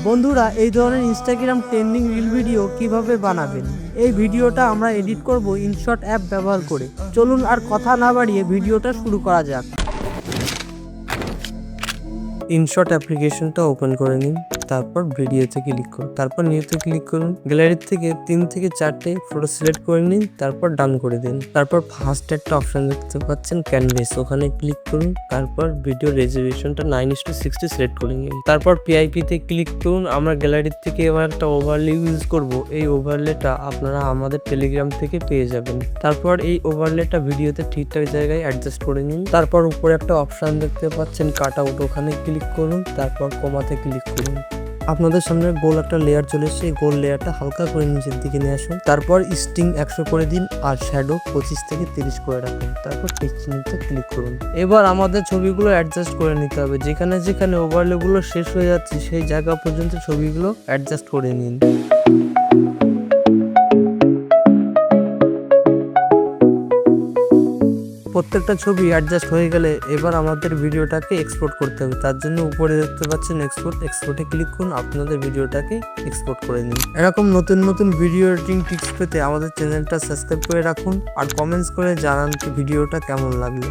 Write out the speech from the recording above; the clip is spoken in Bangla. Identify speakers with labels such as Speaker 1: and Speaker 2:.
Speaker 1: বন্ধুরা, এই ধরনের ইনস্টাগ্রাম ট্রেন্ডিং রিল ভিডিও কিভাবে বানাবেন, এই ভিডিওটা আমরা এডিট করব ইনশট অ্যাপ ব্যবহার করে। চলুন আর কথা না বাড়িয়ে ভিডিওটা শুরু করা যাক। ইনশট অ্যাপ্লিকেশনটা ওপেন করে নিন, তারপর ভিডিওতে ক্লিক করুন, তারপর নিউতে ক্লিক করুন। গ্যালারি থেকে 3 থেকে 4টে ফটো সিলেক্ট করে নিন, তারপর ডান করে দিন। তারপর ফার্স্ট একটা অপশন দেখতে পাচ্ছেন ক্যানভাস, ওখানে ক্লিক করুন। তারপর ভিডিও রেজলিউশনটা 9:60 সিলেক্ট করে নিন। তারপর PIP তে ক্লিক করুন। আমরা গ্যালারি থেকে এবার একটা ওভারলে ইউজ করব। এই ওভারলেটা আপনারা আমাদের টেলিগ্রাম থেকে পেয়ে যাবেন। তারপর এই ওভারলেটা ভিডিওতে ঠিকঠাক জায়গায় অ্যাডজাস্ট করে নিন। তারপর উপরে একটা অপশন দেখতে পাচ্ছেন কাট আউট, ওখানে ক্লিক করুন। তারপর কমাতে ক্লিক করুন। আপনাদের সামনে গোল একটা লেয়ার চলে এসেছে, এই গোল লেয়ারটা হালকা করে নিচের দিকে নিয়ে আসুন। তারপর স্টিং 100 করে দিন আর শ্যাডো 25 থেকে 30 করে রাখুন। তারপর টিক চিহ্নতে ক্লিক করুন। এবার আমাদের ছবিগুলো অ্যাডজাস্ট করে নিতে হবে। যেখানে যেখানে ওভারলেগুলো শেষ হয়ে যাচ্ছে সেই জায়গা পর্যন্ত ছবিগুলো অ্যাডজাস্ট করে নিন। প্রত্যেকটা ছবি অ্যাডজাস্ট হয়ে গেলে এবার আমাদের ভিডিওটাকে এক্সপোর্ট করতে হবে। তার জন্য উপরে দেখতে পাচ্ছেন এক্সপোর্টে ক্লিক করুন। আপনাদের ভিডিওটাকে এক্সপোর্ট করে নিন। এরকম নতুন নতুন ভিডিও এডিটিং টিপস পেতে আমাদের চ্যানেলটা সাবস্ক্রাইব করে রাখুন আর কমেন্টস করে জানান ভিডিওটা কেমন লাগলো।